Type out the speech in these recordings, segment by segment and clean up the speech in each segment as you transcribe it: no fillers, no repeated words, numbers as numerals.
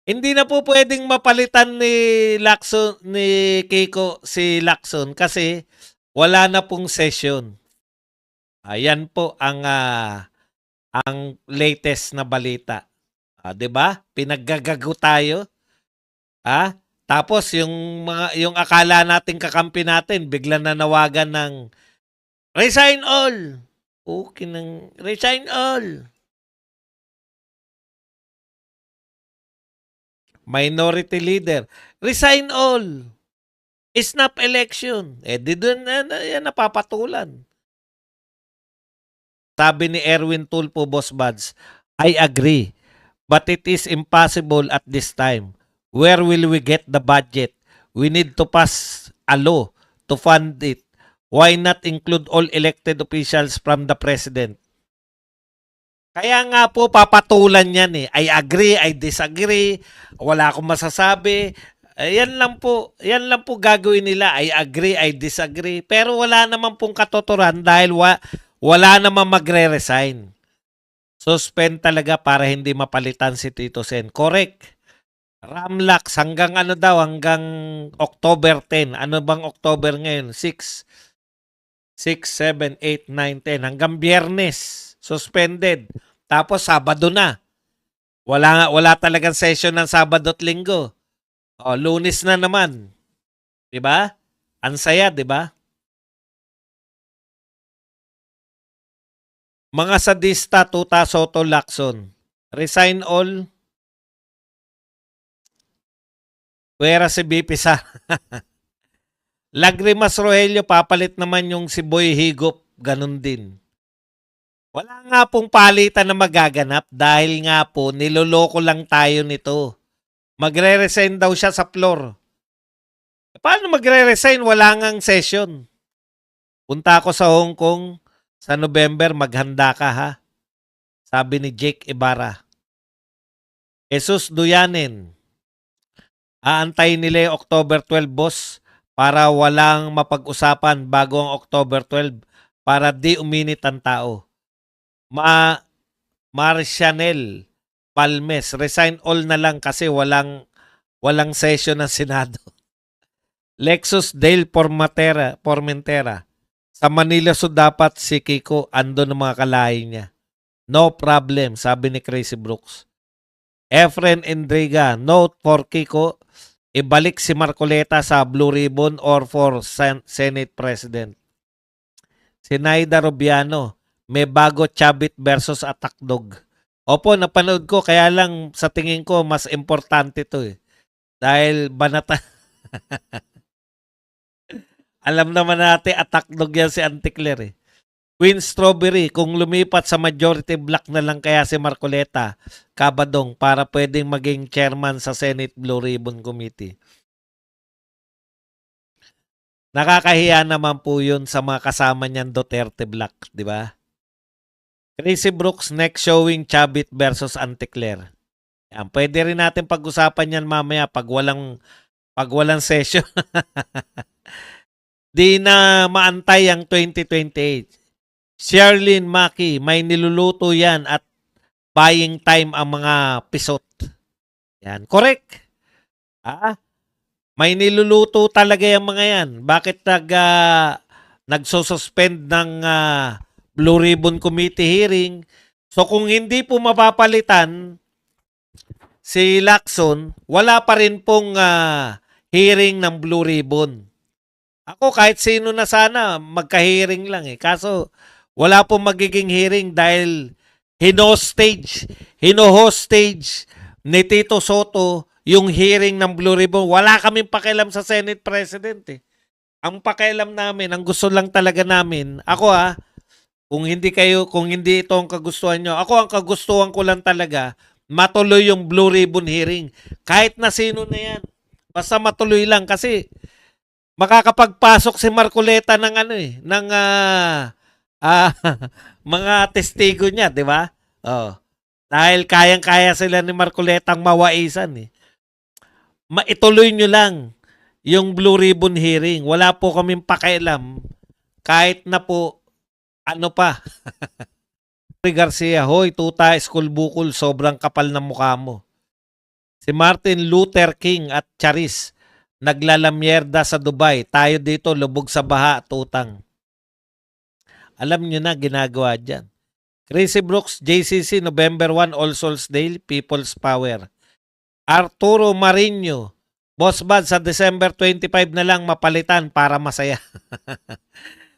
Hindi na po pwedeng mapalitan ni Kiko si Lacson kasi wala na pong session. Ayan po ang latest na balita. 'Di ba? Pinaggagago tayo, ah? Tapos yung akala nating kakampi natin biglang nanawagan ng resign all. Okay ng resign all. Minority leader, resign all. Snap election. Di doon yan napapatulan. Sabi ni Erwin Tulfo, Boss Buds, I agree. But it is impossible at this time. Where will we get the budget? We need to pass a law to fund it. Why not include all elected officials from the president? Kaya nga po papatulan yan eh. I agree, I disagree, wala akong masasabi. Yan lang po gagawin nila. I agree, I disagree. Pero wala naman pong katotoran dahil wala naman magre-resign. Suspend talaga para hindi mapalitan si Tito Sen. Correct. Ramlax hanggang ano daw, hanggang October 10. Ano bang October ngayon? 6, 7, 8, 9, 10. Hanggang Biyernes. Suspended. Tapos Sabado na. Wala talagang session ng Sabado at Linggo. O, Lunes na naman. 'Di ba? Ang saya, 'di ba? Mga sadista, Tuta Soto Lacson. Resign all. Pwera si BP sa. Lagrimas Rogelio, papalit naman yung si Boy Higop. Ganun din. Wala nga pong palitan na magaganap dahil nga po niloloko lang tayo nito. Magre-resign daw siya sa floor. Paano magre-resign? Wala ngang session. Punta ako sa Hong Kong sa November, maghanda ka ha. Sabi ni Jake Ibarra. Jesus Duyanin. Aantayin nila yung October 12, boss, para walang mapag-usapan bago ang October 12 para di uminit ang tao. Marcianel Palmes, resign all na lang kasi walang session ng Senado. Lexus Dale Formentera. Sa Manila so dapat si Kiko ando ng mga kalahi niya. No problem, sabi ni Crazy Brooks. Efren Endriga, note for Kiko, ibalik si Marcoleta sa Blue Ribbon or for Senate President. Si Naida Rubiano, may bago Chabit versus Attack Dog. Opo, napanood ko, kaya lang sa tingin ko mas importante to eh. Dahil banata. Alam naman natin, Attack Dog yan si Anticler eh. Queen Strawberry, kung lumipat sa majority block na lang kaya si Marcoleta, Kabadong, para pwedeng maging chairman sa Senate Blue Ribbon Committee. Nakakahiya naman po yun sa mga kasama niyan Duterte Black, di ba? Crazy Brooks next showing Chabit versus Anticler. Yan, pwede rin natin pag-usapan yan mamaya pag walang session. Di na maantay ang 2028. Sherlyn Maki, may niluluto yan at buying time ang mga pisot. Yan, correct. May niluluto talaga yung mga yan. Bakit nagsususpend ng Blue Ribbon Committee hearing? So kung hindi po mapapalitan si Lacson, wala pa rin pong hearing ng Blue Ribbon. Ako kahit sino na sana, magka-hearing lang eh. Kaso wala pong magiging hearing dahil hino-hostage ni Tito Soto yung hearing ng Blue Ribbon. Wala kaming pakialam sa Senate President eh. Ang pakialam namin, ang gusto lang talaga namin, ako kung hindi ito ang kagustuhan nyo, ako ang kagustuhan ko lang talaga, matuloy yung Blue Ribbon hearing. Kahit na sino na yan. Basta matuloy lang kasi makakapagpasok si Marcoleta ng ng mga testigo niya, di ba? Oh. Dahil kayang-kaya sila ni Marcoleta ang mawaisan eh. Maituloy nyo lang yung Blue Ribbon hearing. Wala po kaming pakialam kahit na po ano pa. Garcia, hoy, tuta, school bukol, sobrang kapal ng mukha mo. Si Martin Luther King at Charis naglalamyerda sa Dubai. Tayo dito lubog sa baha at utang. Alam nyo na ginagawa dyan. Chrissy Brooks, JCC, November 1, All Souls Day, People's Power. Arturo Marino, Boss Bad, sa December 25 na lang mapalitan para masaya.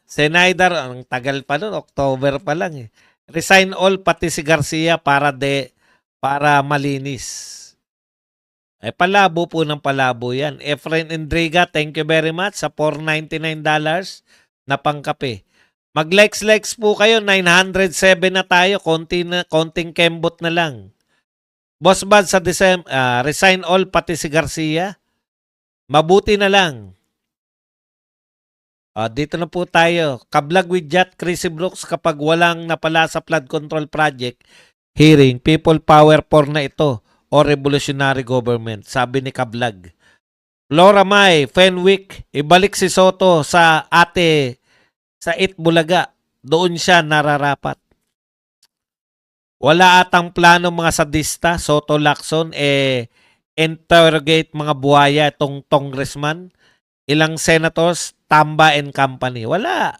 Senaydar, ang tagal pa nun, October pa lang eh. Resign all pati si Garcia para malinis. Eh, palabo po ng palabo yan. Efren Endriga, thank you very much sa $499 na pangkape. Mag-likes po kayo, 907 na tayo, konting kembot na lang. Boss Bad sa resign all pati si Garcia. Mabuti na lang. Dito na po tayo. Kablag with Jat, Chrissy Brooks, kapag walang napala sa flood control project, hearing, people power for na ito o revolutionary government, sabi ni Kablag. Laura May, Fenwick, ibalik si Soto sa Itbulaga. Doon siya nararapat. Wala atang plano mga sadista, Soto Lacson, interrogate mga buhaya itong congressman. Ilang senators, Tamba and company. Wala.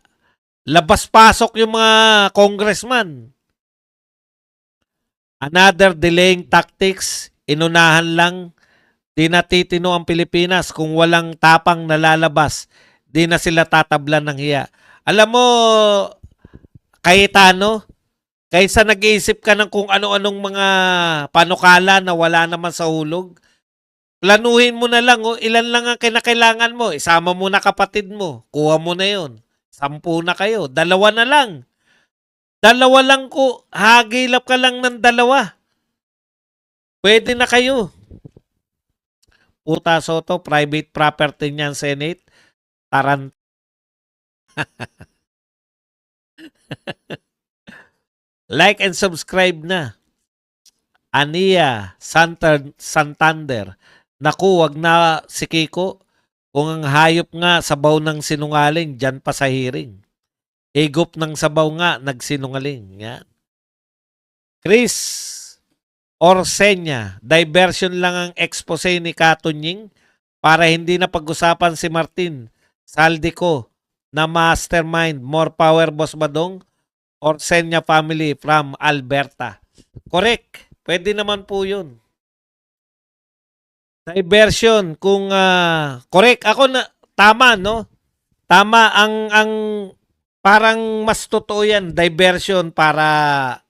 Labas-pasok yung mga congressman. Another delaying tactics, inunahan lang. Di natitino ang Pilipinas kung walang tapang nalalabas. Di na sila tatablan ng hiya. Alam mo, Cayetano, kaysa nag-iisip ka ng kung ano-anong mga panukala na wala naman sa hulog, planuhin mo na lang, ilan lang ang kinakailangan mo. Isama mo na kapatid mo. Kuha mo na yon. 10 na kayo. 2 na lang. 2 lang ko. Hagilap ka lang ng 2. Pwede na kayo. Puta Soto, private property niyan, Senate. Like and subscribe na. Ania Santander. Naku, wag na si Kiko. Kung ang hayop nga sabaw ng sinungaling, dyan pa sa hearing. Higop ng sabaw nga, nagsinungaling. Yan. Chris Orsenya, diversion lang ang expose ni Katunying para hindi na pag-usapan si Martin Saldico na mastermind. More power, Boss Badong. Orsenya family from Alberta. Correct. Pwede naman po yun. Diversion kung correct ako na tama no. Tama ang parang mas totoo yan, diversion para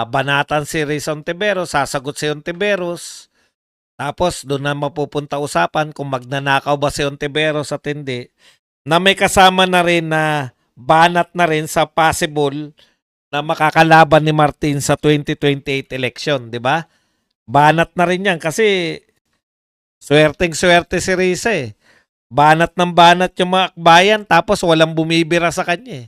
banatan si Rizon Tiberos, sasagot si Ontiveros. Tapos doon na mapupunta usapan kung magnanakaw ba si Ontiveros at hindi. Na may kasama na rin na banat na rin sa possible na makakalaban ni Martin sa 2028 election, di ba? Banat na rin yan kasi swerteng-swerte si Risa eh. Banat ng banat yung mga akbayan tapos walang bumibira sa kanya eh.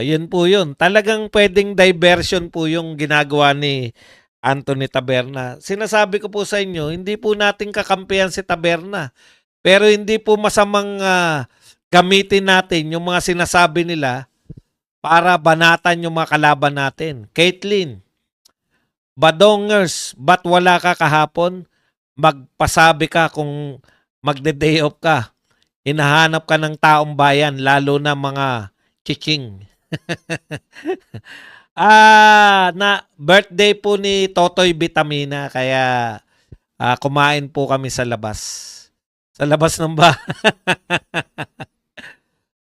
Yun po yun. Talagang pwedeng diversion po yung ginagawa ni Anthony Taberna. Sinasabi ko po sa inyo, hindi po natin kakampihan si Taberna. Pero hindi po masamang gamitin natin yung mga sinasabi nila para banatan yung mga kalaban natin. Caitlin, Badongers, ba't wala ka kahapon? Magpasabi ka kung magde-day off ka. Hinahanap ka ng taong bayan, lalo na mga chiching. Na birthday po ni Totoy Vitamina, kaya kumain po kami sa labas. Sa labas ng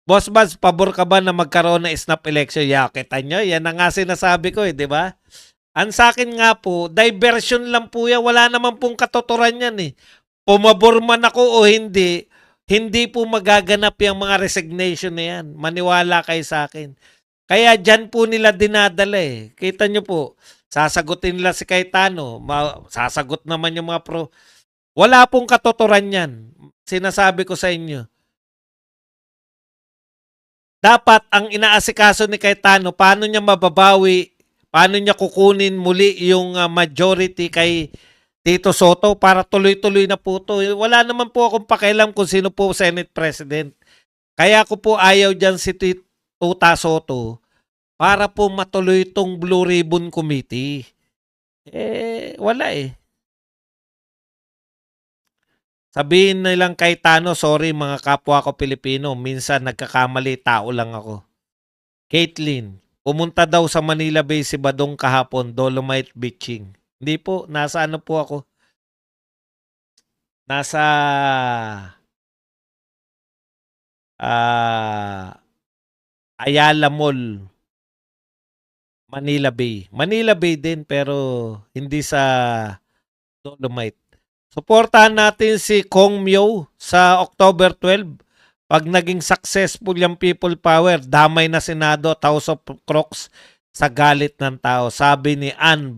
Boss Baz, pabor ka ba na magkaroon ng snap election? Kita nyo, yan ang nga sinasabi ko di ba? Ang sa akin nga po, diversion lang po yan. Wala naman pong katotoran yan eh. Pumabor man ako o hindi, hindi po magaganap yung mga resignation na yan. Maniwala kayo sa akin. Kaya dyan po nila dinadala eh. Kita nyo po, sasagutin nila si Cayetano, sasagot naman yung mga pro. Wala pong katotoran yan. Sinasabi ko sa inyo. Dapat ang inaasikaso ni Cayetano, paano niya mababawi, paano niya kukunin muli yung majority kay Tito Soto para tuloy-tuloy na po ito. Wala naman po akong pakialam kung sino po Senate President. Kaya ko po ayaw dyan si Tuta Soto para po matuloy itong Blue Ribbon Committee. Wala eh. Sabihin nilang Cayetano, sorry mga kapwa ko Pilipino, minsan nagkakamali, tao lang ako. Caitlin, pumunta daw sa Manila Bay si Badong kahapon, Dolomite Beaching. Hindi po, nasa ano po ako? Nasa Ayala Mall, Manila Bay. Manila Bay din pero hindi sa Dolomite. Suportahan natin si Kong Myo sa October 12. Pag naging successful yung People Power, damay na Senado, House of Crocs sa galit ng tao. Sabi ni Ann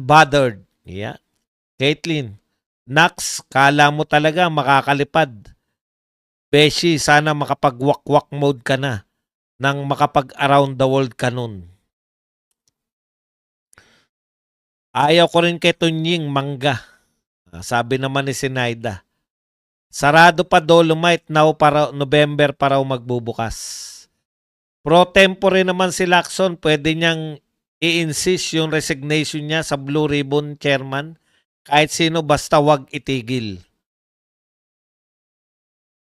Bothered. Yeah. Caitlin, Nax, kala mo talaga makakalipad. Beshi, sana makapag-walk-walk mode ka na nang makapag-around the world ka nun. Ayaw ko rin kay Tunying Mangga. Sabi naman ni Sinaida. Sarado pa Dolomite, now para November para magbubukas. Pro tempore naman si Lacson, pwede niyang i-insist yung resignation niya sa Blue Ribbon chairman. Kahit sino basta wag itigil.